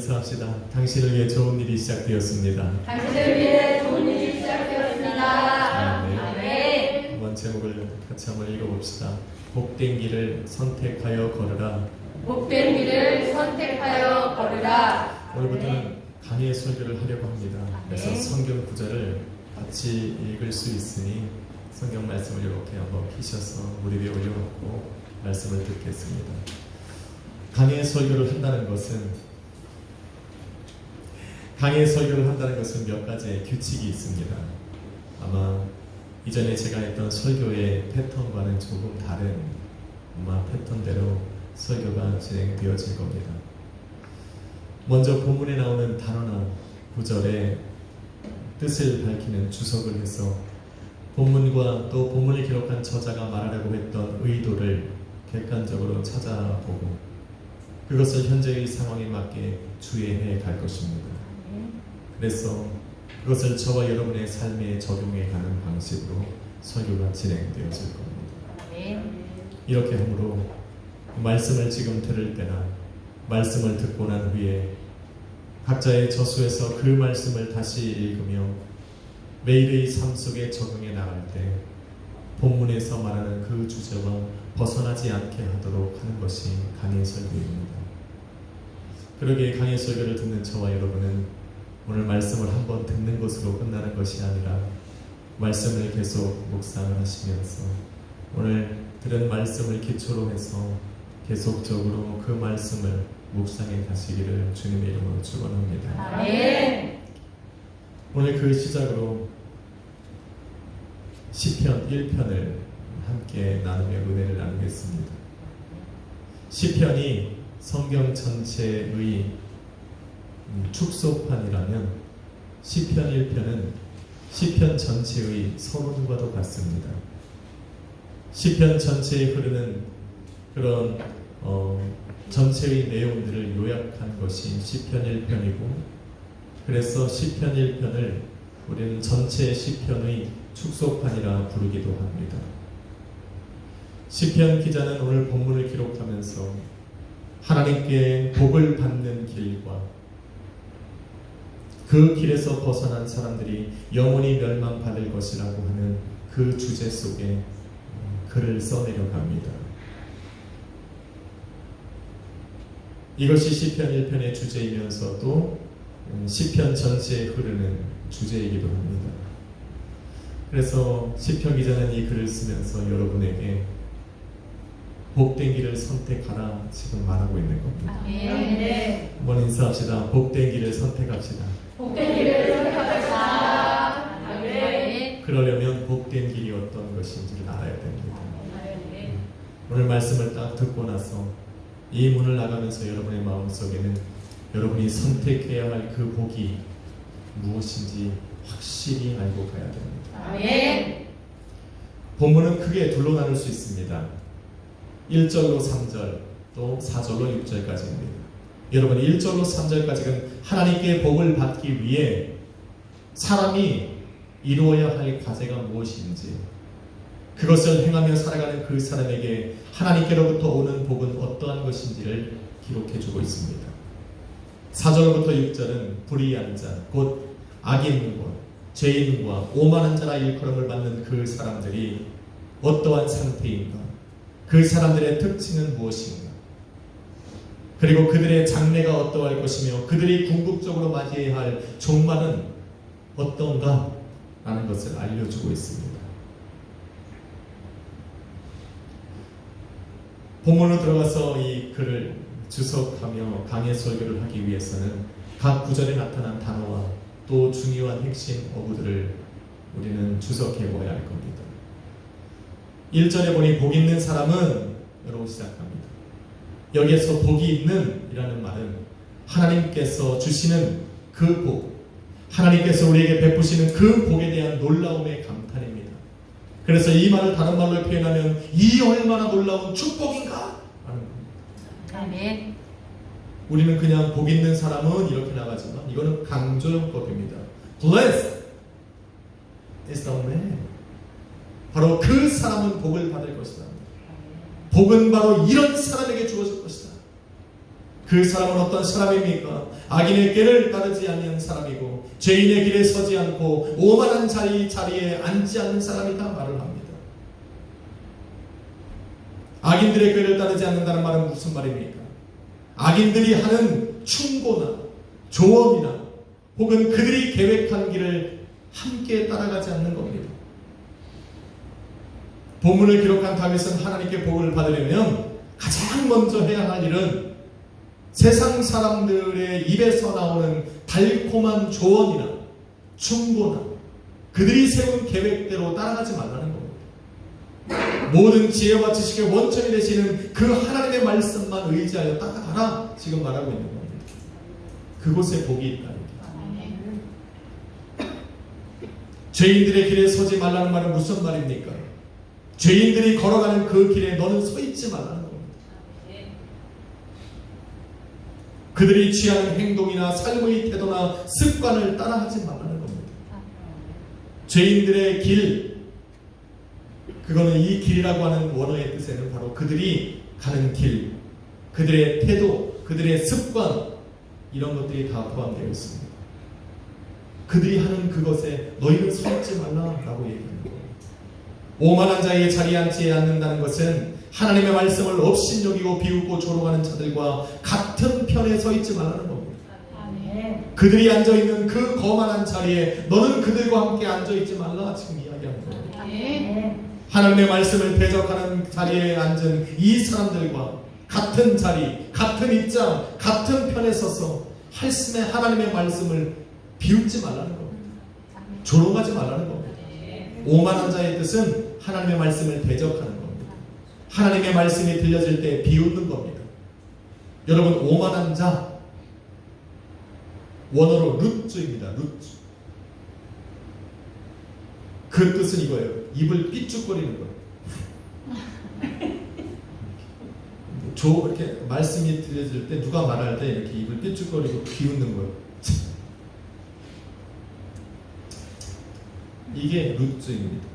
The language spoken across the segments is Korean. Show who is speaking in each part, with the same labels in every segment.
Speaker 1: 인사합시다. 당신을 위해 좋은 일이 시작되었습니다.
Speaker 2: 당신을 위해 좋은 일이 시작되었습니다. 아멘.
Speaker 1: 한번 제목을 같이 한번 읽어봅시다. 복된 길을 선택하여 걸으라.
Speaker 2: 복된 길을 선택하여 걸으라.
Speaker 1: 오늘부터는 강의 설교를 하려고 합니다. 그래서 성경 구절을 같이 읽을 수 있으니 성경 말씀을 이렇게 한번 피셔서 무릎 위에 올려놓고 말씀을 듣겠습니다. 강의 설교를 한다는 것은 몇 가지의 규칙이 있습니다. 아마 이전에 제가 했던 설교의 패턴과는 조금 다른 패턴대로 설교가 진행되어질 겁니다. 먼저 본문에 나오는 단어나 구절의 뜻을 밝히는 주석을 해서 본문과 또 본문을 기록한 저자가 말하려고 했던 의도를 객관적으로 찾아보고 그것을 현재의 상황에 맞게 주의해 갈 것입니다. 그래서 그것을 저와 여러분의 삶에 적용해 가는 방식으로 설교가 진행되어질 겁니다. 이렇게 함으로 말씀을 지금 들을 때나 말씀을 듣고 난 후에 각자의 저수에서 그 말씀을 다시 읽으며 매일의 삶 속에 적용해 나갈 때 본문에서 말하는 그 주제와 벗어나지 않게 하도록 하는 것이 강의 설교입니다. 그러기에 강의 설교를 듣는 저와 여러분은 오늘 말씀을 한번 듣는 것으로 끝나는 것이 아니라 말씀을 계속 묵상을 하시면서 오늘 들은 말씀을 기초로 해서 계속적으로 그 말씀을 묵상해 가시기를 주님의 이름으로 축원합니다.
Speaker 2: 아멘.
Speaker 1: 오늘 그 시작으로 시편 1편을 함께 나누며 은혜를 나누겠습니다. 시편이 성경 전체의 축소판이라면 시편 1편은 시편 전체의 서론과도 같습니다. 시편 전체에 흐르는 그런 전체의 내용들을 요약한 것이 시편 1편이고 그래서 시편 1편을 우리는 전체 시편의 축소판이라 부르기도 합니다. 시편 기자는 오늘 본문을 기록하면서 하나님께 복을 받는 길과 그 길에서 벗어난 사람들이 영원히 멸망받을 것이라고 하는 그 주제 속에 글을 써내려갑니다. 이것이 시편 1편의 주제이면서도 시편 전체에 흐르는 주제이기도 합니다. 그래서 시편 기자는 이 글을 쓰면서 여러분에게 복된 길을 선택하라 지금 말하고 있는 겁니다.
Speaker 2: 아멘.
Speaker 1: 한번 인사합시다. 복된 길을 선택합시다.
Speaker 2: 복된 길을 선택합시다. 아멘.
Speaker 1: 그러려면 복된 길이 어떤 것인지를 알아야 됩니다. 오늘 말씀을 딱 듣고 나서 이 문을 나가면서 여러분의 마음속에는 여러분이 선택해야 할 그 복이 무엇인지 확실히 알고 가야 됩니다.
Speaker 2: 아멘.
Speaker 1: 본문은 크게 둘로 나눌 수 있습니다. 1절로 3절 또 4절로 6절까지입니다. 여러분 1절로 3절까지는 하나님께 복을 받기 위해 사람이 이루어야 할 과제가 무엇인지 그것을 행하며 살아가는 그 사람에게 하나님께로부터 오는 복은 어떠한 것인지를 기록해주고 있습니다. 4절부터 6절은 불의한 자, 곧 악인과 죄인과 오만한 자라 일컬음을 받는 그 사람들이 어떠한 상태인가, 그 사람들의 특징은 무엇인가, 그리고 그들의 장래가 어떠할 것이며 그들이 궁극적으로 맞이해야 할 종말은 어떤가 라는 것을 알려주고 있습니다. 본문으로 들어가서 이 글을 주석하며 강의 설교를 하기 위해서는 각 구절에 나타난 단어와 또 중요한 핵심 어구들을 우리는 주석해 보아야 할 겁니다. 1절에 보니 복 있는 사람은 이러고 시작합니다. 여기에서 복이 있는 이라는 말은 하나님께서 주시는 그 복, 하나님께서 우리에게 베푸시는 그 복에 대한 놀라움의 감탄입니다. 그래서 이 말을 다른 말로 표현하면 이 얼마나 놀라운 축복인가 하는 겁니다.
Speaker 2: 아멘.
Speaker 1: 우리는 그냥 복 있는 사람은 이렇게 나가지만 이거는 강조용법입니다. Blessed is the man. 바로 그 사람은 복을 받을 것이다. 복은 바로 이런 사람에게 주어질 것이다. 그 그 사람은 어떤 사람입니까? 악인의 꾀를 따르지 않는 사람이고 죄인의 길에 서지 않고 오만한 자리에 앉지 않는 사람이다 말을 합니다. 악인들의 꾀를 따르지 않는다는 말은 무슨 말입니까? 악인들이 하는 충고나 조언이나 혹은 그들이 계획한 길을 함께 따라가지 않는 겁니다. 본문을 기록한 다윗은 하나님께 복을 받으려면 가장 먼저 해야 할 일은 세상 사람들의 입에서 나오는 달콤한 조언이나 충고나 그들이 세운 계획대로 따라가지 말라는 겁니다. 모든 지혜와 지식의 원천이 되시는 그 하나님의 말씀만 의지하여 따라가라 지금 말하고 있는 겁니다. 그곳에 복이 있다. 죄인들의 길에 서지 말라는 말은 무슨 말입니까? 죄인들이 걸어가는 그 길에 너는 서 있지 말라는 겁니다. 그들이 취하는 행동이나 삶의 태도나 습관을 따라하지 말라는 겁니다. 죄인들의 길, 그거는 이 길이라고 하는 원어의 뜻에는 바로 그들이 가는 길, 그들의 태도, 그들의 습관, 이런 것들이 다 포함되어 있습니다. 그들이 하는 그것에 너희는 서 있지 말라라고 얘기하는 거예요. 오만한 자의 자리에 앉지 않는다는 것은 하나님의 말씀을 업신여기고 비웃고 조롱하는 자들과 같은 편에 서 있지 말라는 겁니다. 그들이 앉아있는 그 거만한 자리에 너는 그들과 함께 앉아있지 말라 지금 이야기하는 거예요. 하나님의 말씀을 대적하는 자리에 앉은 이 사람들과 같은 자리, 같은 입장, 같은 편에 서서 하나님의 말씀을 비웃지 말라는 겁니다. 조롱하지 말라는 겁니다. 오만한 자의 뜻은 하나님의 말씀을 대적하는 겁니다. 하나님의 말씀이 들려질 때 비웃는 겁니다. 여러분, 오만한 자, 원어로 룻주입니다. 룻주. 그 뜻은 이거예요. 입을 삐죽거리는 거예요. 이렇게 말씀이 들려질 때 누가 말할 때 이렇게 입을 삐죽거리고 비웃는 거예요. 이게 룻주입니다.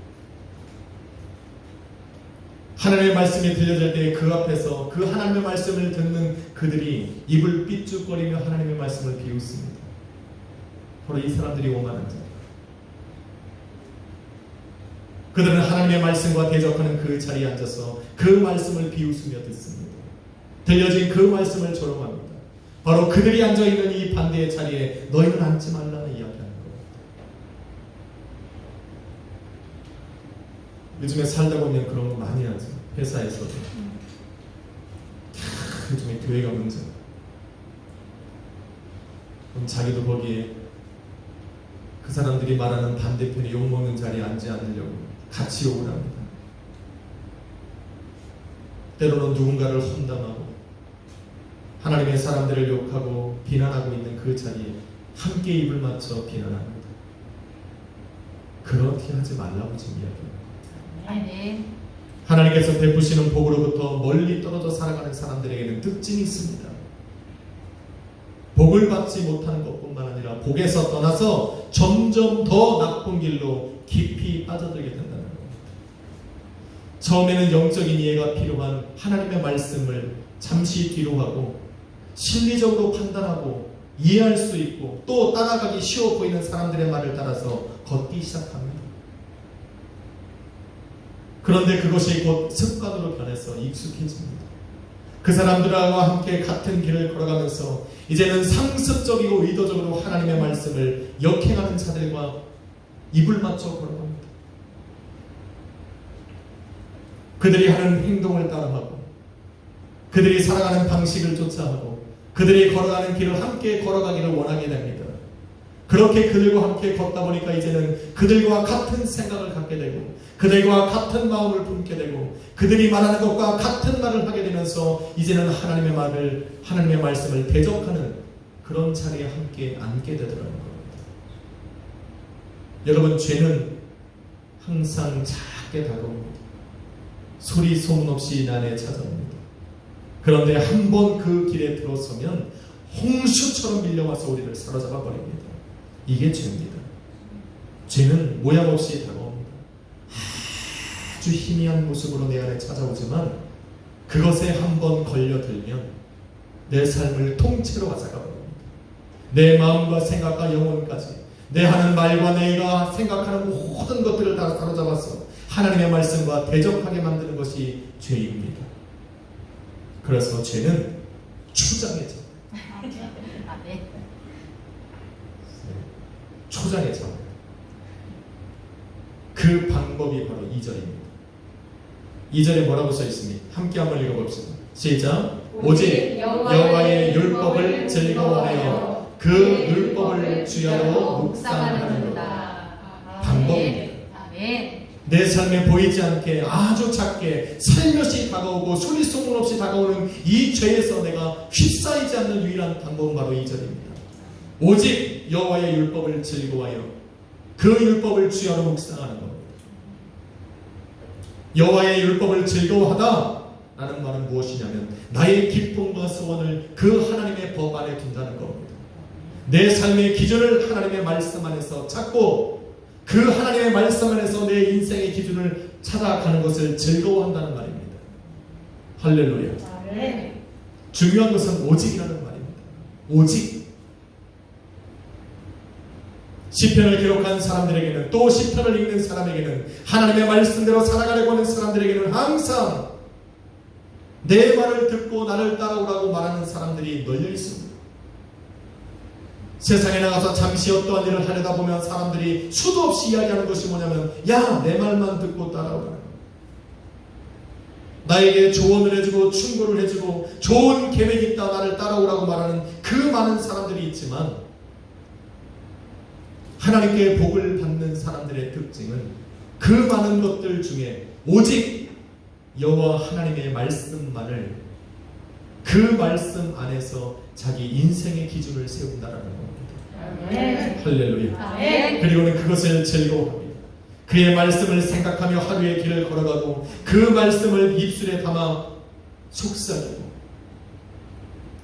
Speaker 1: 하나님의 말씀이 들려질 때 그 앞에서 그 하나님의 말씀을 듣는 그들이 입을 삐죽거리며 하나님의 말씀을 비웃습니다. 바로 이 사람들이 오만한 자. 그들은 하나님의 말씀과 대적하는 그 자리에 앉아서 그 말씀을 비웃으며 듣습니다. 들려진 그 말씀을 조롱합니다. 바로 그들이 앉아있는 이 반대의 자리에 너희는 앉지 말라 이야기하는 겁니다. 요즘에 살다 보면 그런 거 많이 하죠. 회사에서도. 요즘에 교회가 문제야. 그럼 자기도 거기에 그 사람들이 말하는 반대편에 욕먹는 자리에 앉지 않으려고 같이 욕을 합니다. 때로는 누군가를 험담하고 하나님의 사람들을 욕하고 비난하고 있는 그 자리에 함께 입을 맞춰 비난합니다. 그렇게 하지 말라고 지금 이야기합니다. 하나님께서 베푸시는 복으로부터 멀리 떨어져 살아가는 사람들에게는 특징이 있습니다. 복을 받지 못하는 것뿐만 아니라 복에서 떠나서 점점 더 나쁜 길로 깊이 빠져들게 된다는 겁니다. 처음에는 영적인 이해가 필요한 하나님의 말씀을 잠시 뒤로 하고 실리적으로 판단하고 이해할 수 있고 또 따라가기 쉬워 보이는 사람들의 말을 따라서 걷기 시작합니다. 그런데 그것이 곧 습관으로 변해서 익숙해집니다. 그 사람들과 함께 같은 길을 걸어가면서 이제는 상습적이고 의도적으로 하나님의 말씀을 역행하는 자들과 입을 맞춰 걸어갑니다. 그들이 하는 행동을 따라하고 그들이 살아가는 방식을 쫓아하고 그들이 걸어가는 길을 함께 걸어가기를 원하게 됩니다. 그렇게 그들과 함께 걷다 보니까 이제는 그들과 같은 생각을 갖게 되고 그들과 같은 마음을 품게 되고 그들이 말하는 것과 같은 말을 하게 되면서 이제는 하나님의 말씀을 대적하는 그런 자리에 함께 앉게 되더라는 겁니다. 여러분, 죄는 항상 작게 다가옵니다. 소리 소문 없이 난에 찾아옵니다. 그런데 한 번 그 길에 들어서면 홍수처럼 밀려와서 우리를 사로잡아 버립니다. 이게 죄입니다. 죄는 모양 없이 다가옵니다. 아주 희미한 모습으로 내 안에 찾아오지만 그것에 한 번 걸려들면 내 삶을 통째로 앗아가 버립니다. 내 마음과 생각과 영혼까지, 내 하는 말과 내가 생각하는 모든 것들을 다 사로잡아서 하나님의 말씀과 대적하게 만드는 것이 죄입니다. 그래서 죄는 초장해져. 초장해져. 그 방법이 바로 2절입니다. 2절에 뭐라고 써 있습니까? 함께 한번 읽어봅시다. 시작. 오직 여호와의 율법을 즐거워하여 그 율법을 주야로 묵상하는도다. 방법입니다. 내 삶에 보이지 않게 아주 작게 살며시 다가오고 소리 소문 없이 다가오는 이 죄에서 내가 휩싸이지 않는 유일한 방법은 바로 2절입니다. 오직 여호와의 율법을 즐거워하여 그 율법을 주야로 묵상하는 겁니다. 여호와의 율법을 즐거워하다 라는 말은 무엇이냐면 나의 기쁨과 소원을 그 하나님의 법 안에 둔다는 겁니다. 내 삶의 기준을 하나님의 말씀 안에서 찾고 그 하나님의 말씀 안에서 내 인생의 기준을 찾아가는 것을 즐거워한다는 말입니다. 할렐루야. 중요한 것은 오직이라는 말입니다. 오직. 시편을 기록한 사람들에게는, 또 시편을 읽는 사람에게는, 하나님의 말씀대로 살아가려고 하는 사람들에게는 항상 내 말을 듣고 나를 따라오라고 말하는 사람들이 널려 있습니다. 세상에 나가서 잠시 어떠한 일을 하려다 보면 사람들이 수도 없이 이야기하는 것이 뭐냐면, 야, 내 말만 듣고 따라오라. 나에게 조언을 해주고 충고를 해주고 좋은 계획이 있다 나를 따라오라고 말하는 그 많은 사람들이 있지만, 하나님께 복을 받는 사람들의 특징은 그 많은 것들 중에 오직 여호와 하나님의 말씀만을, 그 말씀 안에서 자기 인생의 기준을 세운다라는 겁니다. 할렐루야. 그리고는 그것을 즐거워합니다. 그의 말씀을 생각하며 하루의 길을 걸어가고 그 말씀을 입술에 담아 속삭이고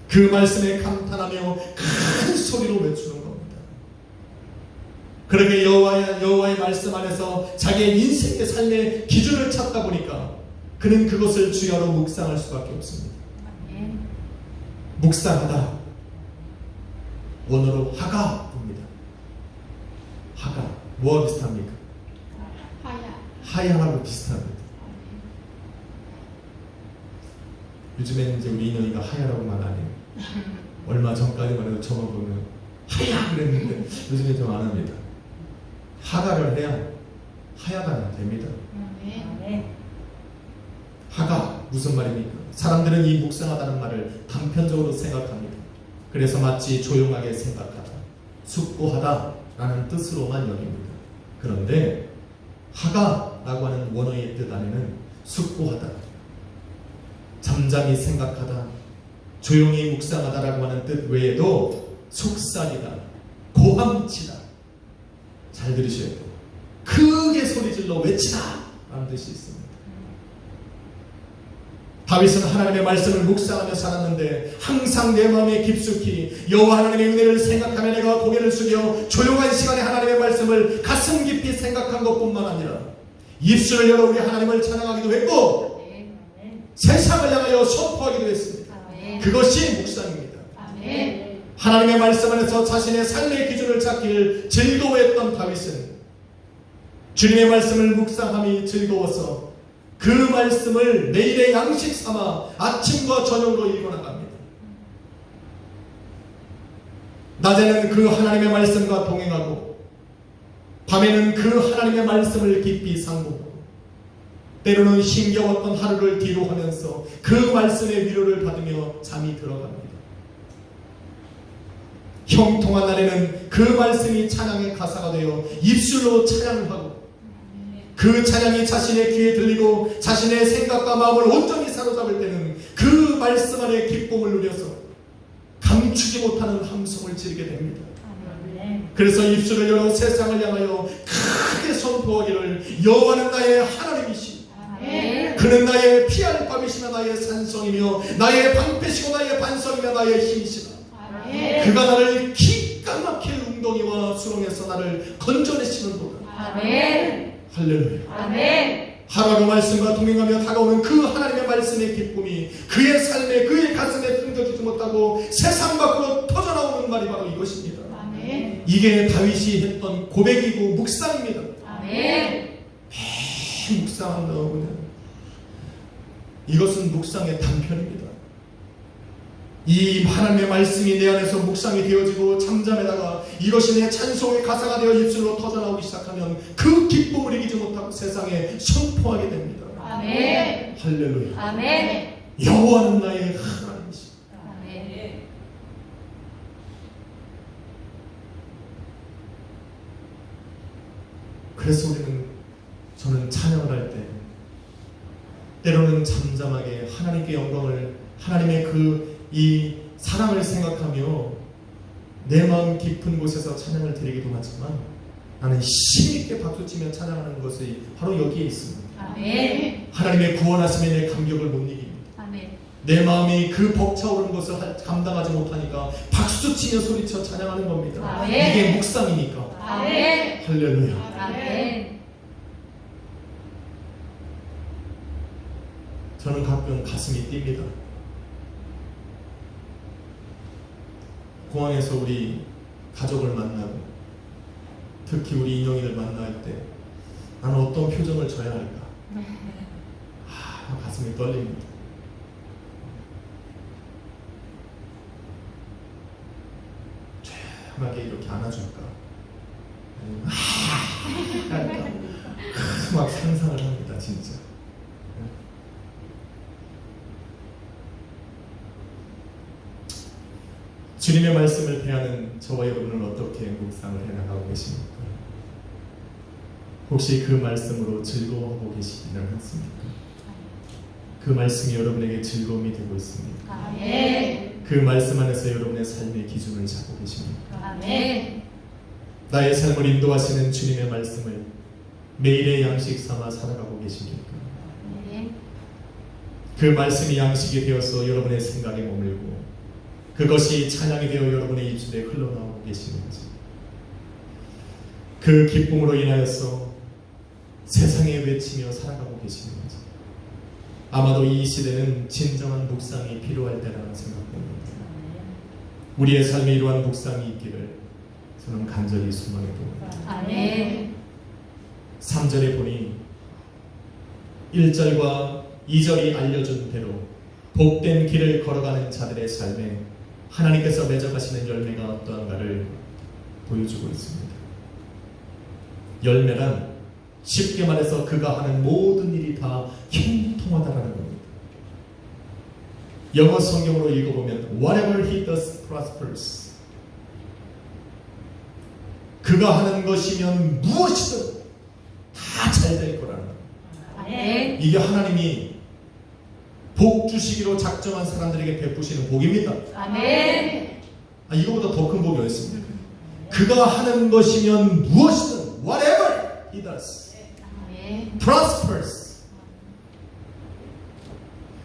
Speaker 1: 그 말씀에 감탄하며 큰 소리로 외치는 겁니다. 그렇게 여호와의 말씀 안에서 자기의 인생의 삶의 기준을 찾다 보니까 그는 그것을 주야로 묵상할 수밖에 없습니다. 묵상하다, 원어로 하가입니다. 하가, 뭐와 비슷합니까? 하야하고 비슷합니다. 요즘에는 이제 우리 인형이가 하야라고만 안 해요. 얼마 전까지만 해도 저만 보면 하야 그랬는데 요즘에 좀 안 합니다. 하가를 해야 하야가 됩니다. 하가 무슨 말입니까? 사람들은 이 묵상하다는 말을 단편적으로 생각합니다. 그래서 마치 조용하게 생각하다, 숙고하다 라는 뜻으로만 여깁니다. 그런데 하가라고 하는 원어의 뜻 안에는 숙고하다, 잠잠히 생각하다, 조용히 묵상하다라고 하는 뜻 외에도 속삭이다, 고함치다, 잘 들으셔야 돼요. 크게 소리질러 외치다 라는 뜻이 있습니다. 다윗은 하나님의 말씀을 묵상하며 살았는데 항상 내 마음에 깊숙이 여호와 하나님의 은혜를 생각하며 내가 고개를 숙여 조용한 시간에 하나님의 말씀을 가슴 깊이 생각한 것뿐만 아니라 입술을 열어 우리 하나님을 찬양하기도 했고 세상을 향하여 선포하기도 했습니다. 그것이 묵상입니다. 하나님의 말씀 안에서 자신의 삶의 기준을 찾기를 즐거워했던 다윗은 주님의 말씀을 묵상함이 즐거워서 그 말씀을 내일의 양식 삼아 아침과 저녁으로 읽어나갑니다. 낮에는 그 하나님의 말씀과 동행하고 밤에는 그 하나님의 말씀을 깊이 상고하고 때로는 힘겨웠던 하루를 뒤로 하면서 그 말씀의 위로를 받으며 잠이 들어갑니다. 형통한 날에는 그 말씀이 찬양의 가사가 되어 입술로 찬양을 하고 그 찬양이 자신의 귀에 들리고 자신의 생각과 마음을 온전히 사로잡을 때는 그 말씀 안에 기쁨을 누려서 감추지 못하는 함성을 지르게 됩니다. 그래서 입술을 열어 세상을 향하여 크게 선포하기를 여호와는 나의 하나님이시오, 그는 나의 피할 밤이시며 나의 산성이며 나의 방패시고 나의 반성이며 나의 힘이시다. 그가 나를 기가 막힐 웅덩이와 수렁에서 나를 건져내시는도다. 할렐루야. 하루하루 말씀과 동행하며 다가오는 그 하나님의 말씀의 기쁨이 그의 삶에, 그의 가슴에 끊겨지지 못하고 세상 밖으로 터져나오는 말이 바로 이것입니다.
Speaker 2: 아멘.
Speaker 1: 이게 다윗이 했던 고백이고 묵상입니다.
Speaker 2: 아멘.
Speaker 1: 묵상한다. 이것은 묵상의 단편입니다. 이 하나님의 말씀이 내 안에서 묵상이 되어지고 잠잠에다가 이것이 내 찬송의 가사가 되어 입술로 터져나오기 시작하면 그 기쁨을 이기지 못하고 세상에 선포하게 됩니다.
Speaker 2: 아멘.
Speaker 1: 할렐루야.
Speaker 2: 아멘.
Speaker 1: 여호와는 나의 하나님이시다.
Speaker 2: 아멘.
Speaker 1: 그래서 저는 찬양을 할 때 때로는 잠잠하게 하나님께 영광을, 하나님의 이 사랑을 생각하며 내 마음 깊은 곳에서 찬양을 드리기도 하지만 나는 힘있게 박수치며 찬양하는 것이 바로 여기에 있습니다.
Speaker 2: 아멘.
Speaker 1: 하나님의 구원하심에 내 감격을 못 이깁니다.
Speaker 2: 아멘.
Speaker 1: 내 마음이 그 벅차오르는 것을 감당하지 못하니까 박수치며 소리쳐 찬양하는 겁니다.
Speaker 2: 아멘.
Speaker 1: 이게 묵상이니까.
Speaker 2: 아멘.
Speaker 1: 할렐루야.
Speaker 2: 아멘.
Speaker 1: 저는 가끔 가슴이 뜁니다. 공항에서 우리 가족을 만나고 특히 우리 인형이를 만날 때 나는 어떤 표정을 져야 할까? 가슴이 떨립니다. 조용하게 이렇게 안아줄까? 아니면 할까? 막 상상을 합니다, 진짜. 주님의 말씀을 대하는 저와 여러분은 어떻게 묵상을 해나가고 계십니까? 혹시 그 말씀으로 즐거워하고 계시지는 않습니까? 그 말씀이 여러분에게 즐거움이 되고 있습니까?
Speaker 2: 아멘.
Speaker 1: 그 말씀 안에서 여러분의 삶의 기준을 잡고 계십니까?
Speaker 2: 아멘.
Speaker 1: 나의 삶을 인도하시는 주님의 말씀을 매일의 양식 삼아 살아가고 계십니까?
Speaker 2: 아멘.
Speaker 1: 그 말씀이 양식이 되어서 여러분의 생각에 머물고 그것이 찬양이 되어 여러분의 입술에 흘러나오고 계시는지, 그 기쁨으로 인하여서 세상에 외치며 살아가고 계시는지, 아마도 이 시대는 진정한 묵상이 필요할 때라는 생각됩니다. 우리의 삶에 이러한 묵상이 있기를 저는 간절히 소망해 봅니다.
Speaker 2: 아멘.
Speaker 1: 3절에 보니 1절과 2절이 알려준 대로 복된 길을 걸어가는 자들의 삶에 하나님께서 맺어가시는 열매가 어떠한가를 보여주고 있습니다. 열매란 쉽게 말해서 그가 하는 모든 일이 다 형통하다라는 겁니다. 영어 성경으로 읽어보면 Whatever he does prospers. 그가 하는 것이면 무엇이든 다 잘 될 거라는 겁니다.
Speaker 2: 아멘.
Speaker 1: 이게 하나님이 복 주시기로 작정한 사람들에게 베푸시는 복입니다.
Speaker 2: 아멘.
Speaker 1: 이거보다 더 큰 복이 어디 있습니까? 그가 하는 것이면 무엇이든 whatever he does
Speaker 2: 아멘.
Speaker 1: prospers.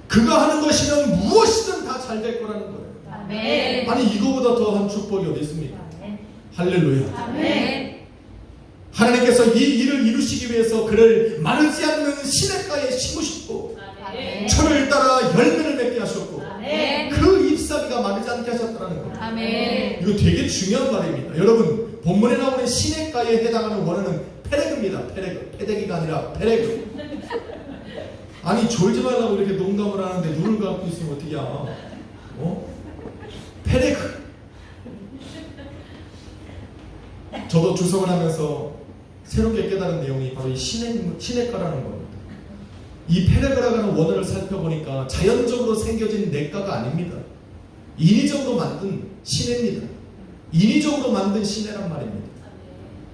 Speaker 1: 그가 하는 것이면 무엇이든 다 잘 될 거라는 거예요.
Speaker 2: 아멘.
Speaker 1: 아니 이거보다 더한 축복이 어디 있습니까?
Speaker 2: 아멘.
Speaker 1: 할렐루야.
Speaker 2: 아멘.
Speaker 1: 하나님께서 이 일을 이루시기 위해서 그를 마르지 않는 시냇가에 심으셨고
Speaker 2: 아멘.
Speaker 1: 철을 따라 열매를 맺게 하셨고
Speaker 2: 아멘.
Speaker 1: 그 잎사귀가 마르지 않게 하셨다는 겁니다.
Speaker 2: 아멘.
Speaker 1: 이거 되게 중요한 말입니다. 여러분 본문에 나오는 시냇가에 해당하는 원어는 페레그입니다. 페레그. 페데기가 아니라 페레그. 아니 졸지 말라고 이렇게 농담을 하는데 눈을 감고 있으면 어떡이야. 페레그. 저도 주석을 하면서 새롭게 깨달은 내용이 바로 이 시냇가라는 겁니다. 이 페레그라고 하는 원어를 살펴보니까 자연적으로 생겨진 냇가가 아닙니다. 인위적으로 만든 시내입니다. 인위적으로 만든 시내란 말입니다.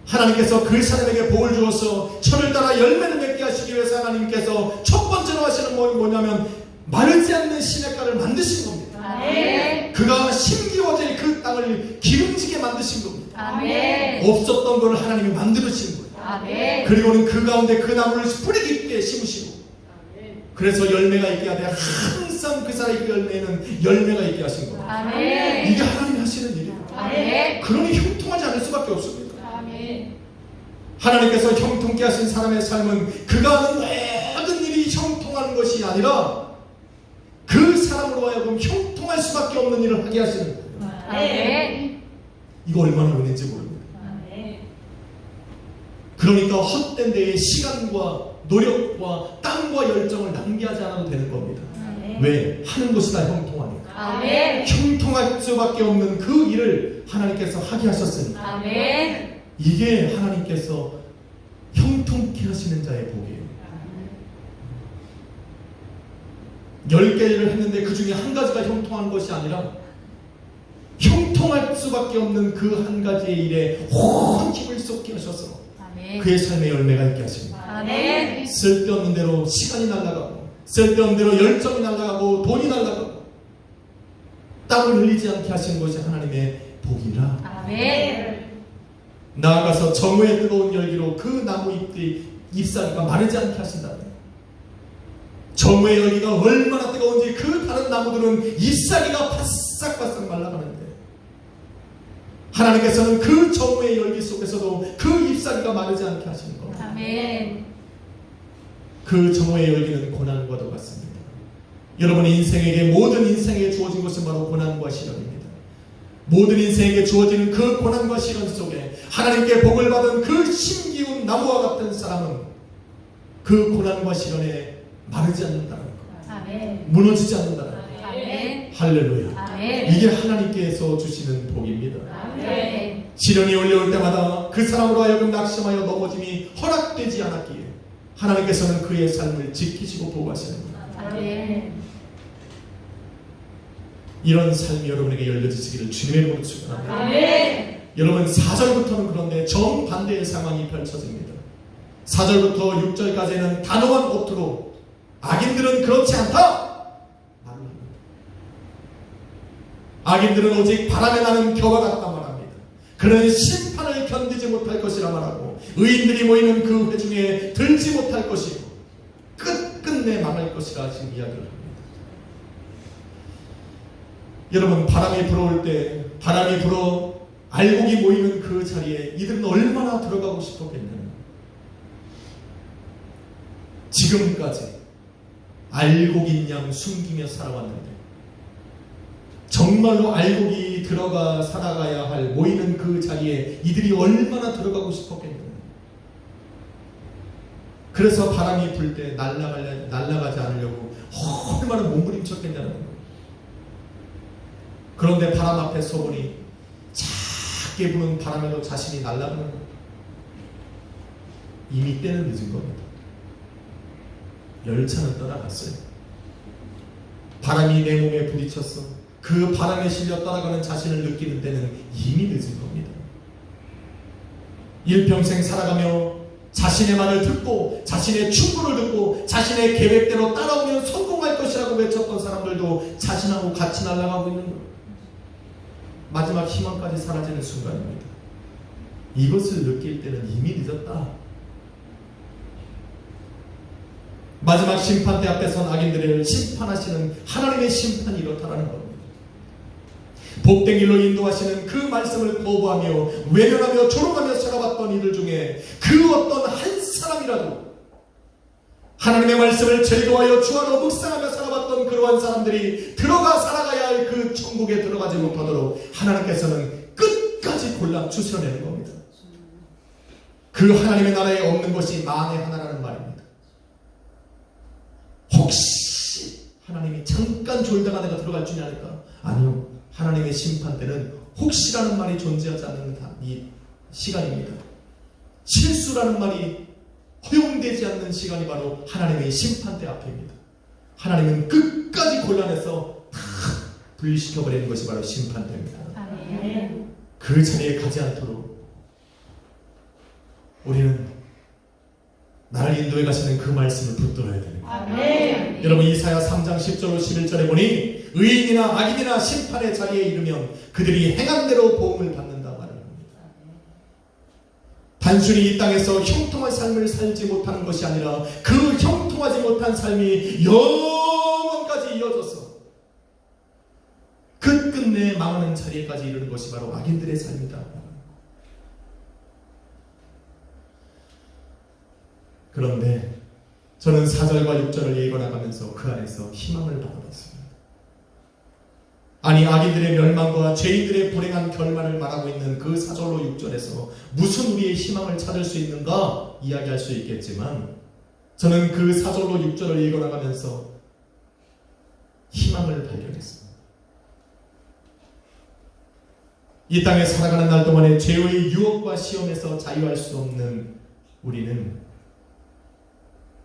Speaker 1: 하나님께서 그 사람에게 복을 주어서 철을 따라 열매를 맺게 하시기 위해서 하나님께서 첫 번째로 하시는 건 뭐냐면 마르지 않는 시냇가를 만드신 겁니다.
Speaker 2: 아멘.
Speaker 1: 그가 심기워질 그 땅을 기름지게 만드신 겁니다.
Speaker 2: 아멘.
Speaker 1: 없었던 것을 하나님이 만들으신 거예요.
Speaker 2: 아멘.
Speaker 1: 그리고는 그 가운데 그 나무를 뿌리 깊게 심으시고 그래서 열매가 있게 하되 항상 그 사람의 그 열매에는 열매가 있게 하신 거예요.
Speaker 2: 아멘.
Speaker 1: 이게 하나님이 하시는 일이에요.
Speaker 2: 아멘.
Speaker 1: 그러니 형통하지 않을 수밖에 없습니다.
Speaker 2: 아멘.
Speaker 1: 하나님께서 형통케 하신 사람의 삶은 그가 하는 모든 일이 형통하는 것이 아니라 그 사람으로 하여금 형통할 형통할 수밖에 없는 일을 하게 하시는 거예요.
Speaker 2: 아멘.
Speaker 1: 이거 얼마나 은혜인지 모릅니다.
Speaker 2: 아멘.
Speaker 1: 그러니까 헛된 데에 시간과 노력과 땀과 열정을 낭비하지 않아도 되는 겁니다.
Speaker 2: 아멘.
Speaker 1: 왜? 하는 것이 다 형통하니까.
Speaker 2: 아멘.
Speaker 1: 형통할 수밖에 없는 그 일을 하나님께서 하게 하셨으니까.
Speaker 2: 아멘.
Speaker 1: 이게 하나님께서 형통케 하시는 자의 복이에요. 10개를 했는데 그 중에 한 가지가 형통한 것이 아니라 형통할 수밖에 없는 그 한 가지의 일에 온 힘을 쏟게 하셔서
Speaker 2: 아멘.
Speaker 1: 그의 삶의 열매가 있게 하십니다.
Speaker 2: 아멘.
Speaker 1: 쓸데없는 대로 시간이 날아가고 쓸데없는 대로 열정이 날아가고 돈이 날아가고 땀을 흘리지 않게 하시는 것이 하나님의 복이라.
Speaker 2: 아멘.
Speaker 1: 나아가서 정오의 뜨거운 열기로 그 나무 잎사귀가 마르지 않게 하신다. 정오의 열기가 얼마나 뜨거운지 그 다른 나무들은 잎사귀가 바싹바싹 말라가는데 하나님께서는 그 정오의 열기 속에서도 그 잎사귀가 마르지 않게 하시는 겁니다.
Speaker 2: 아멘.
Speaker 1: 그 정오의 열기는 고난과도 같습니다. 여러분 인생에게 모든 인생에 주어진 것은 바로 고난과 시련입니다. 모든 인생에게 주어지는 그 고난과 시련 속에 하나님께 복을 받은 그 심기운 나무와 같은 사람은 그 고난과 시련에 마르지 않는다는 것,
Speaker 2: 아멘.
Speaker 1: 무너지지 않는다는 것.
Speaker 2: 아멘.
Speaker 1: 할렐루야.
Speaker 2: 아멘.
Speaker 1: 이게 하나님께서 주시는 복입니다.
Speaker 2: 아멘.
Speaker 1: 시련이 올려올 때마다 그 사람으로 하여금 낙심하여 넘어짐이 허락되지 않았기에 하나님께서는 그의 삶을 지키시고 보호하시는 겁니다.
Speaker 2: 아멘.
Speaker 1: 이런 삶이 여러분에게 열려지시기를 주님의 이름으로 축원합니다.
Speaker 2: 아멘.
Speaker 1: 여러분 4절부터는 그런데 정반대의 상황이 펼쳐집니다. 4절부터 6절까지는 단호한 옥투로 악인들은 그렇지 않다 말을 합니다. 악인들은 오직 바람에 나는 겨와 같다 말합니다. 그는 심판을 견디지 못할 것이라 말하고 의인들이 모이는 그 회중에 들지 못할 것이고 끝끝내 망할 것이라 지금 이야기를 합니다. 여러분 바람이 불어올 때 바람이 불어 알곡이 모이는 그 자리에 이들은 얼마나 들어가고 싶었겠느냐. 지금까지 알곡인 양 숨기며 살아왔는데 정말로 알곡이 들어가 살아가야 할 모이는 그 자리에 이들이 얼마나 들어가고 싶었겠느냐. 그래서 바람이 불 때 날아가지 않으려고 얼마나 몸부림쳤겠냐는 거예요. 그런데 바람 앞에 서보니 작게 부는 바람에도 자신이 날아가는 거예요. 이미 때는 늦은 겁니다. 열차는 떠나갔어요. 바람이 내 몸에 부딪혔어. 그 바람에 실려 떠나가는 자신을 느끼는 데는 이미 늦은 겁니다. 일평생 살아가며 자신의 말을 듣고 자신의 충고를 듣고 자신의 계획대로 따라오면 성공할 것이라고 외쳤던 사람들도 자신하고 같이 날아가고 있는 거예요. 마지막 희망까지 사라지는 순간입니다. 이것을 느낄 때는 이미 늦었다. 마지막 심판대 앞에 선 악인들을 심판하시는 하나님의 심판이 이렇다라는 겁니다. 복된 길로 인도하시는 그 말씀을 거부하며 외면하며 조롱하며 살아왔던 이들 중에 그 어떤 한 사람이라도 하나님의 말씀을 즐거워하여 주하로 묵상하며 살아왔던 그러한 사람들이 들어가 살아가야 할 그 천국에 들어가지 못하도록 하나님께서는 끝까지 골라 추스려내는 겁니다. 그 하나님의 나라에 없는 것이 만에 하나라는 말입니다. 혹시 하나님이 잠깐 졸다가 내가 들어갈 줄이 아닐까? 아니요. 하나님의 심판 때는 혹시라는 말이 존재하지 않는 이 시간입니다. 실수라는 말이 허용되지 않는 시간이 바로 하나님의 심판대 앞입니다. 하나님은 끝까지 골라내서 다 분리시켜버리는 것이 바로 심판대입니다.
Speaker 2: 아멘.
Speaker 1: 그 자리에 가지 않도록 우리는 나를 인도해 가시는 그 말씀을 붙들어야 되는 거예요.
Speaker 2: 아멘.
Speaker 1: 여러분 이사야 3장 10절로 11절에 보니 의인이나 악인이나 심판의 자리에 이르면 그들이 행한 대로 보응을 받는다 말을 합니다. 단순히 이 땅에서 형통한 삶을 살지 못하는 것이 아니라 그 형통하지 못한 삶이 영원까지 이어져서 끝끝내 망하는 자리에까지 이르는 것이 바로 악인들의 삶이다. 그런데 저는 4절과 6절을 읽어나가면서 그 안에서 희망을 받아봤습니다. 아니 악인들의 멸망과 죄인들의 불행한 결말을 말하고 있는 그 4절로 6절에서 무슨 우리의 희망을 찾을 수 있는가 이야기할 수 있겠지만 저는 그 4절로 6절을 읽어나가면서 희망을 발견했습니다. 이 땅에 살아가는 날 동안에 죄의 유혹과 시험에서 자유할 수 없는 우리는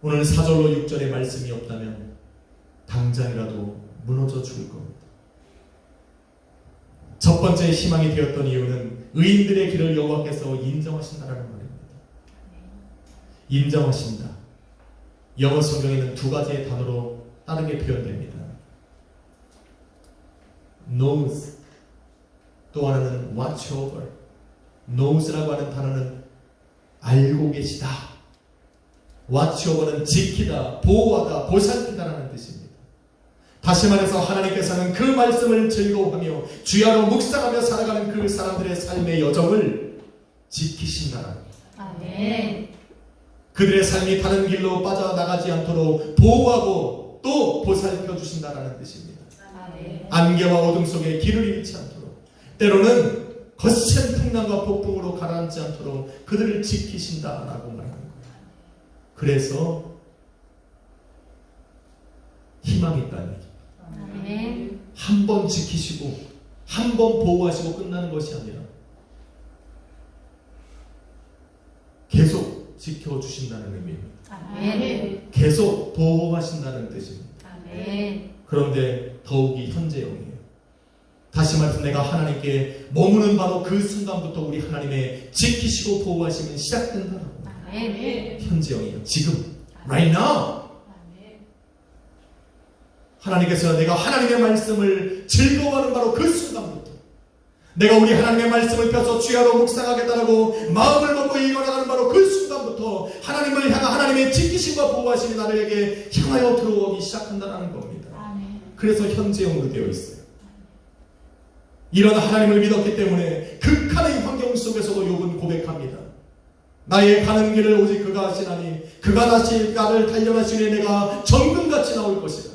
Speaker 1: 오늘 4절로 6절의 말씀이 없다면 당장이라도 무너져 죽을 겁니다. 첫 번째 희망이 되었던 이유는 의인들의 길을 여호와께서 인정하신다라는 말입니다. 인정하신다. 영어 성경에는 두 가지의 단어로 다르게 표현됩니다. knows, 또 하나는 watch over. knows라고 하는 단어는 알고 계시다. watch over는 지키다, 보호하다, 보살피다라는 뜻입니다. 다시 말해서 하나님께서는 그 말씀을 즐거워하며 주야로 묵상하며 살아가는 그 사람들의 삶의 여정을 지키신다라는 겁니다.
Speaker 2: 아멘.
Speaker 1: 그들의 삶이 다른 길로 빠져나가지 않도록 보호하고 또 보살펴 주신다라는 뜻입니다.
Speaker 2: 아멘.
Speaker 1: 안개와 어둠 속에 길을 잃지 않도록, 때로는 거센 풍랑과 폭풍으로 가라앉지 않도록 그들을 지키신다라고 말하는 거예요. 그래서 희망이 있다는 얘기입니다.
Speaker 2: 아멘.
Speaker 1: 한 번 지키시고 한 번 보호하시고 끝나는 것이 아니라 계속 지켜주신다는 의미입니다.
Speaker 2: 아멘.
Speaker 1: 계속 보호하신다는 뜻입니다.
Speaker 2: 아멘.
Speaker 1: 그런데 더욱이 현재형이에요. 다시 말해서 내가 하나님께 머무는 바로 그 순간부터 우리 하나님의 지키시고 보호하심은 시작된다라고.
Speaker 2: 아멘.
Speaker 1: 현재형이에요. 지금 right now.
Speaker 2: 아멘.
Speaker 1: 하나님께서 내가 하나님의 말씀을 즐거워하는 바로 그 순간부터 내가 우리 하나님의 말씀을 펴서 주야로 묵상하겠다라고 마음을 먹고 읽어나가는 바로 그 순간부터 하나님을 향한 하나님의 지키심과 보호하심이 나에게 향하여 들어오기 시작한다는 겁니다.
Speaker 2: 아멘.
Speaker 1: 그래서 현재형으로 되어 있어요. 이런 하나님을 믿었기 때문에 극한의 환경 속에서도 욥은 고백합니다. 나의 가는 길을 오직 그가 하시나니 그가 다시 나를 단련하시니 내가 정금같이 나올 것이다.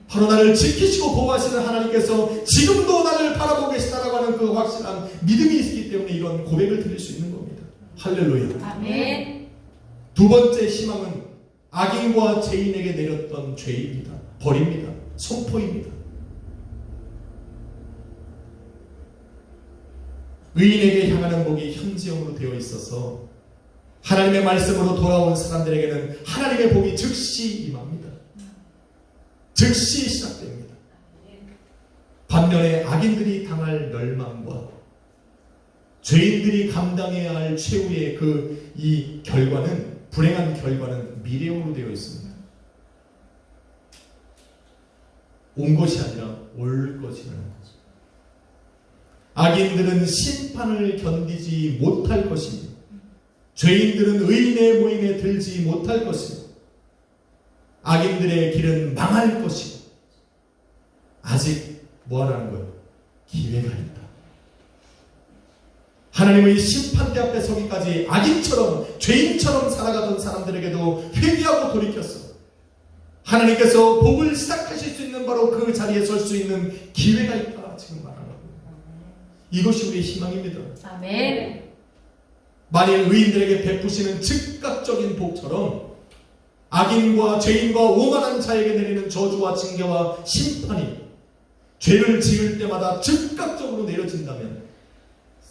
Speaker 1: 바로 나를 지키시고 보호하시는 하나님께서 지금도 나를 바라보고 계시다라고 하는 그 확실한 믿음이 있기 때문에 이런 고백을 드릴 수 있는 겁니다. 할렐루야.
Speaker 2: 아멘.
Speaker 1: 두 번째 희망은 악인과 죄인에게 내렸던 죄입니다. 벌입니다. 선포입니다. 의인에게 향하는 복이 현지형으로 되어 있어서 하나님의 말씀으로 돌아온 사람들에게는 하나님의 복이 즉시 임합니다. 즉시 시작됩니다. 반면에 악인들이 당할 멸망과 죄인들이 감당해야 할 최후의 이 결과는, 불행한 결과는 미래형으로 되어 있습니다. 온 것이 아니라 올 것이라는 거죠. 악인들은 심판을 견디지 못할 것입니다. 죄인들은 의인의 모임에 들지 못할 것이고 악인들의 길은 망할 것이고 아직 뭐하라는 거예요? 기회가 있다. 하나님의 심판대 앞에 서기까지 악인처럼 죄인처럼 살아가던 사람들에게도 회개하고 돌이켰어. 하나님께서 복을 시작하실 수 있는 바로 그 자리에 설 수 있는 기회가 있다. 지금 말하는 거예요. 이것이 우리의 희망입니다.
Speaker 2: 아멘.
Speaker 1: 만일 의인들에게 베푸시는 즉각적인 복처럼 악인과 죄인과 오만한 자에게 내리는 저주와 징계와 심판이 죄를 지을 때마다 즉각적으로 내려진다면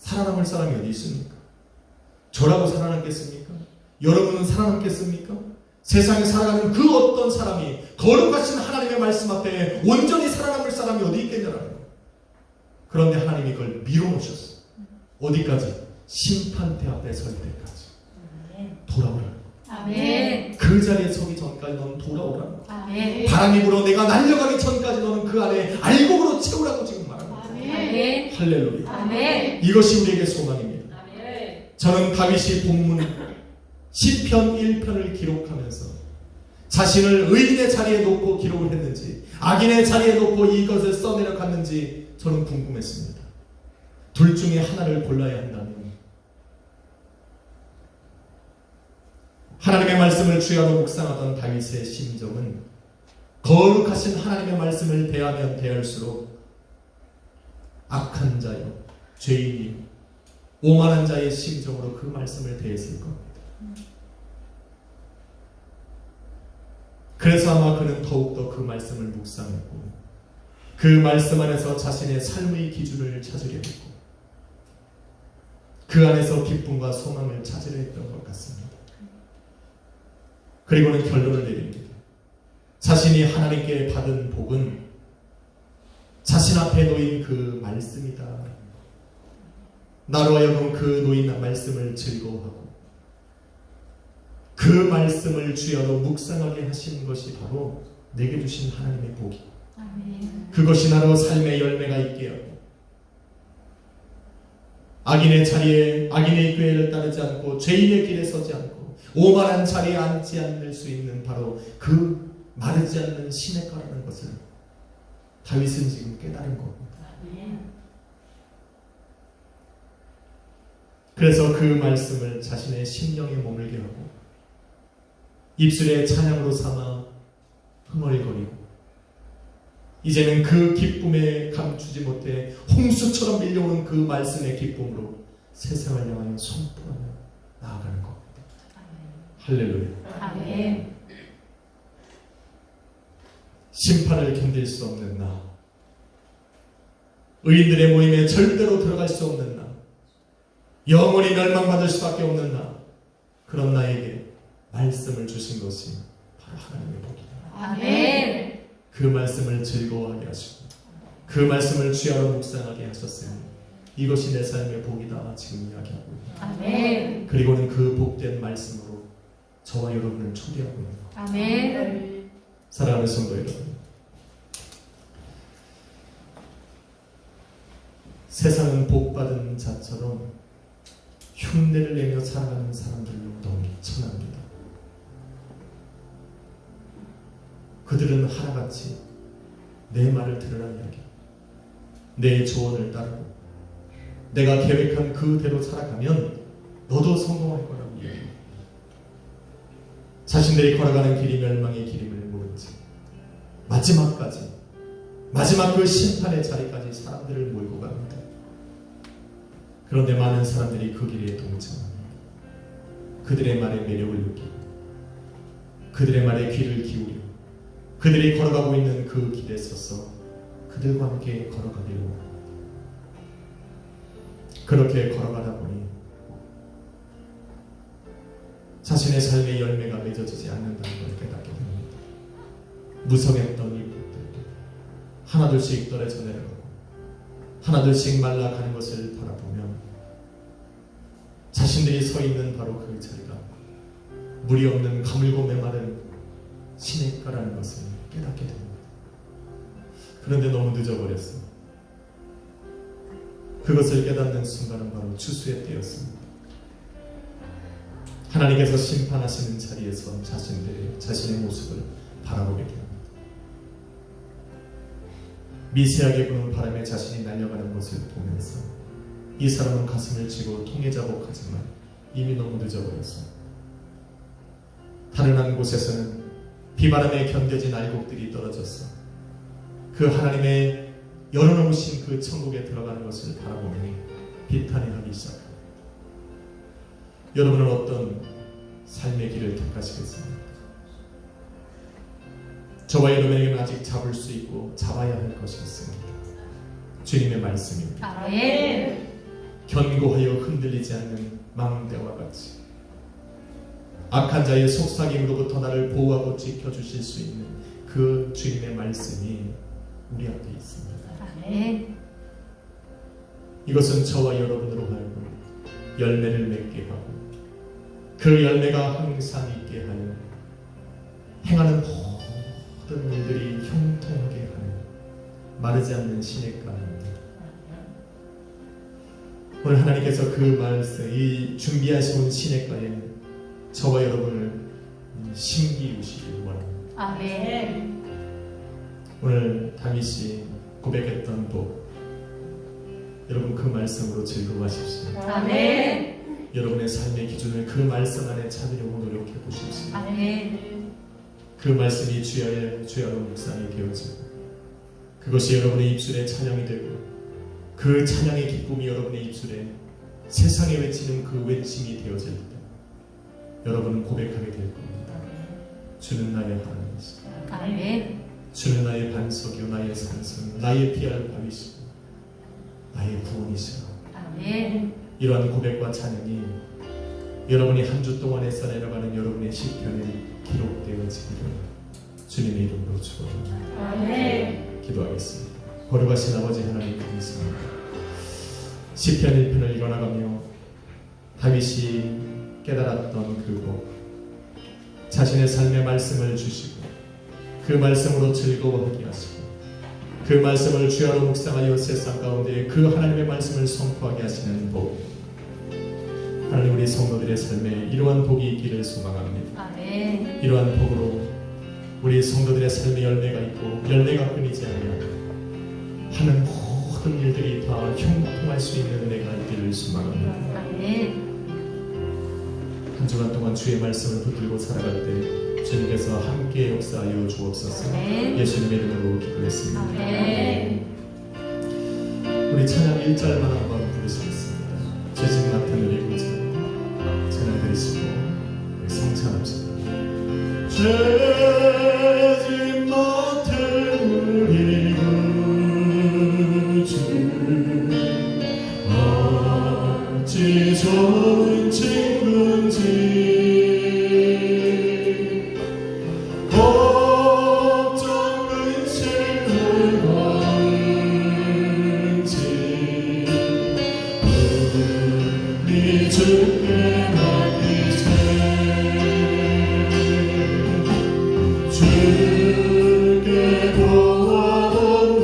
Speaker 1: 살아남을 사람이 어디 있습니까? 저라고 살아남겠습니까? 여러분은 살아남겠습니까? 세상에 살아가는 그 어떤 사람이 거룩하신 하나님의 말씀 앞에 온전히 살아남을 사람이 어디 있겠냐라는 거예요. 그런데 하나님이 그걸 밀어놓으셨어요. 어디까지? 심판대 앞에 설 때까지. 돌아오라는 거예요.
Speaker 2: 아멘.
Speaker 1: 그 자리에 서기 전까지 너는 돌아오라는 거예요.
Speaker 2: 아멘.
Speaker 1: 바람이 불어 내가 날려가기 전까지 너는 그 안에 알곡으로 채우라고 지금 말하는 거예요.
Speaker 2: 아멘.
Speaker 1: 할렐루야.
Speaker 2: 아멘.
Speaker 1: 이것이 우리에게 소망입니다.
Speaker 2: 아멘.
Speaker 1: 저는 다윗이 본문 시편 1편을 기록하면서 자신을 의인의 자리에 놓고 기록을 했는지 악인의 자리에 놓고 이것을 써내려 갔는지 저는 궁금했습니다. 둘 중에 하나를 골라야 한다면 하나님의 말씀을 주야로 묵상하던 다윗의 심정은 거룩하신 하나님의 말씀을 대하면 대할수록 악한 자여, 죄인이 오만한 자의 심정으로 그 말씀을 대했을 겁니다. 그래서 아마 그는 더욱더 그 말씀을 묵상했고 그 말씀 안에서 자신의 삶의 기준을 찾으려 했고 그 안에서 기쁨과 소망을 찾으려 했던 것 같습니다. 그리고는 결론을 내립니다. 자신이 하나님께 받은 복은 자신 앞에 놓인 그 말씀이다. 나로 하여금 그 놓인 말씀을 즐거워하고 그 말씀을 주야로 묵상하게 하시는 것이 바로 내게 주신 하나님의 복이.
Speaker 2: 아멘.
Speaker 1: 그것이 나로 삶의 열매가 있게 하고 악인의 자리에 악인의 꾀를 따르지 않고 죄인의 길에 서지 않고 오만한 자리에 앉지 않을 수 있는 바로 그 마르지 않는 시냇가라는 것을 다윗은 지금 깨달은 겁니다.
Speaker 2: 아멘.
Speaker 1: 그래서 그 말씀을 자신의 심령에 머물게 하고 입술에 찬양으로 삼아 흥얼거리고 이제는 그 기쁨에 감추지 못해 홍수처럼 밀려오는 그 말씀의 기쁨으로 세상을 향하여 선포하며 나아가는 겁니다. 할렐루야.
Speaker 2: 아멘.
Speaker 1: 심판을 견딜 수 없는 나, 의인들의 모임에 절대로 들어갈 수 없는 나, 영원히 멸망받을 수밖에 없는 나, 그런 나에게 말씀을 주신 것이 바로 하나님의 복이다.
Speaker 2: 아멘.
Speaker 1: 그 말씀을 즐거워하게 하시고 그 말씀을 주야로 묵상하게 하셨으니 이것이 내 삶의 복이다 지금 이야기하고 있다.
Speaker 2: 아멘.
Speaker 1: 그리고는 그 복된 말씀으로 저와 여러분을 초대하고 있는 것.
Speaker 2: 아멘.
Speaker 1: 사랑하는 성도 여러분, 세상은 복받은 자처럼 흉내를 내며 살아가는 사람들로 넘쳐납니다. 그들은 하나같이 내 말을 들으라 이야기, 내 조언을 따르고 내가 계획한 그대로 살아가면 너도 성공할 거라고 이야기. 자신들이 걸어가는 길이 멸망의 길임을 모른 채 마지막까지 마지막 그 심판의 자리까지 사람들을 몰고 갑니다. 그런데 많은 사람들이 그 길에 동참합니다. 그들의 말에 매력을 느끼고 그들의 말에 귀를 기울이고 그들이 걸어가고 있는 그 길에 서서 그들과 함께 걸어가기로 합니다. 그렇게 걸어가다 보니 자신의 삶의 열매가 맺어지지 않는다는 걸 깨닫게 됩니다. 무성했던 이들도 하나둘씩 떨어져 내려가고 하나둘씩 말라가는 것을 바라보며 자신들이 서 있는 바로 그 자리가 물이 없는 가물고 메마른 시냇가라는 것을 깨닫게 됩니다. 그런데 너무 늦어버렸어요. 그것을 깨닫는 순간은 바로 추수의 때였습니다. 하나님께서 심판하시는 자리에서 자신의 모습을 바라보게 됩니다. 미세하게 부는 바람에 자신이 날려가는 것을 보면서 이 사람은 가슴을 치고 통해자복하지만 이미 너무 늦어버렸어요. 다른 한 곳에서는 비바람에 견뎌진 알곡들이 떨어졌어 그 하나님의 열어놓으신 그 천국에 들어가는 것을 바라보니 비탄해하기 시작합니다. 여러분은 어떤 삶의 길을 택하시겠습니까? 저와 여러분에게는 아직 잡을 수 있고 잡아야 할 것이 있습니다. 주님의 말씀입니다.
Speaker 2: 아멘.
Speaker 1: 견고하여 흔들리지 않는 망대와 같이 악한 자의 속삭임으로부터 나를 보호하고 지켜주실 수 있는 그 주님의 말씀이 우리 앞에 있습니다.
Speaker 2: 아멘.
Speaker 1: 이것은 저와 여러분으로 하여금 열매를 맺게 하고 그 열매가 항상 있게 하여 행하는 모든 일들이 형통하게 하는 마르지 않는 시냇가입니다. 오늘 하나님께서 그 말씀, 이 준비하시온 시냇가에 저와 여러분을 심기우시길 원합니다.
Speaker 2: 아멘.
Speaker 1: 오늘 다윗이 고백했던 복, 여러분 그 말씀으로 즐거워하십시오.
Speaker 2: 아멘.
Speaker 1: 여러분의 삶의 기준을 그 말씀 안에 찾으려고 노력해 보십시오.
Speaker 2: 아멘.
Speaker 1: 그 말씀이 주야로 묵상이 되어지고 그것이 여러분의 입술에 찬양이 되고 그 찬양의 기쁨이 여러분의 입술에 세상에 외치는 그 외침이 되어질 때 여러분은 고백하게 될 겁니다. 주는 나의 하나님이시다.
Speaker 2: 아멘.
Speaker 1: 주는 나의 반석이요 나의 산성, 나의 피할 바위시고 나의 구원이시라.
Speaker 2: 아멘.
Speaker 1: 이러한 고백과 찬양이 여러분이 한 주 동안에 써내려가는 여러분의 시편에 기록되어지기를 주님의 이름으로 축원합니다.
Speaker 2: 아멘.
Speaker 1: 기도하겠습니다. 거룩하신 아버지 하나님 감사합니다. 시편 1편을 읽어나가며 다윗이 깨달았던 그 복, 자신의 삶의 말씀을 주시고 그 말씀으로 즐거워하게 하시고 그 말씀을 주야로 묵상하여 세상 가운데 그 하나님의 말씀을 선포하게 하시는 복, 하나님 우리 성도들의 삶에 이러한 복이 있기를 소망합니다.
Speaker 2: 아멘.
Speaker 1: 이러한 복으로 우리 성도들의 삶에 열매가 있고 열매가 끊이지 않으며 하는 모든 일들이 다 형통할 수 있는 은혜가 있기를 소망합니다.
Speaker 2: 아멘.
Speaker 1: 한 주간 동안 주의 말씀을 붙들고 살아갈 때 주님께서 함께 역사하여 주옵소서.
Speaker 2: 아멘.
Speaker 1: 예수님의 이름으로 기도했습니다.
Speaker 2: 아멘.
Speaker 1: 우리 찬양 1절만 한번 부르시겠습니다. 죄진 맡은 우리 구주 찬양 드리시고 우리 성찬합시다. 죄진 맡은 우리 구주 어찌 좋은 친구인지 걱정 근심을 하는지 우리 주께 맡기세. 주께 도와 없는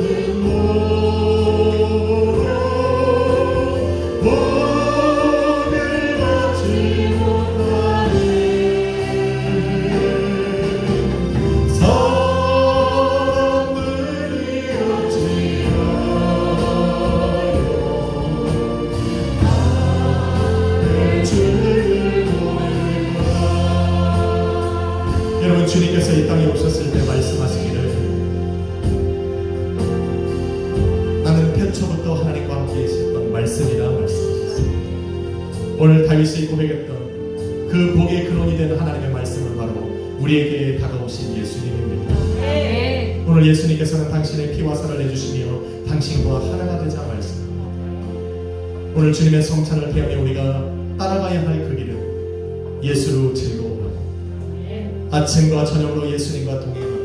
Speaker 1: 복을 받지 못하니 사람들이 어찌하여 나의 죄를 보낼까. 여러분 주님께서 이 땅에 오셨을 때 말씀하시기를 나는 태초부터 하나님과 함께 계셨던 말씀이라 말씀하셨습니다. 오늘 다윗이 고백했던 그 복의 근원이 되는 하나님의 말씀은 바로 우리에게 다가오신 예수님입니다.
Speaker 2: 아멘.
Speaker 1: 오늘 예수님께서는 당신의 피와 살을 내주시며 당신과 하나가 되자 말씀합니다. 오늘 주님의 성찬을 피하며 우리가 따라가야 할 그 길은 예수로 즐거워하고 아침과 저녁으로 예수님과 동행하고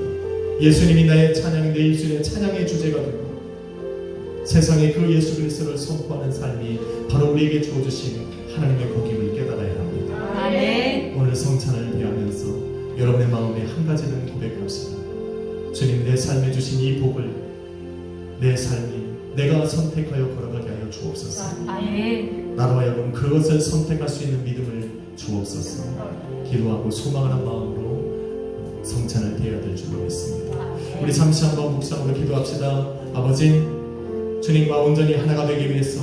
Speaker 1: 예수님이 나의 찬양, 내 입술의 찬양의 주제가 되고 세상에 그 예수 그리스도를 선포하는 삶이 바로 우리에게 주어주신 하나님의 복임을 깨달아야 합니다.
Speaker 2: 아멘.
Speaker 1: 오늘 성찬을 대하면서 여러분의 마음에 한 가지는 고백합시다. 주님, 내 삶에 주신 이 복을 내 삶이 내가 선택하여 걸어가게 하여 주옵소서.
Speaker 2: 아멘.
Speaker 1: 나로 하여금 그것을 선택할 수 있는 믿음을 주옵소서. 기도하고 소망하는 마음으로 성찬을 대해야 될 줄로 믿습니다. 우리 잠시 한번 묵상으로 기도합시다. 아버지, 주님과 온전히 하나가 되기 위해서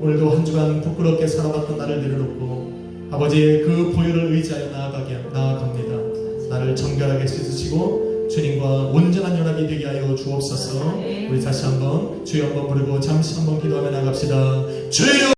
Speaker 1: 오늘도 한 주간 부끄럽게 살아왔던 나를 내려놓고 아버지의 그 보혈을 의지하여 나아갑니다. 나를 정결하게 씻으시고 주님과 온전한 연합이 되게 하여 주옵소서. 우리 다시 한번 주여 한번 부르고 잠시 한번 기도하며 나갑시다. 주여!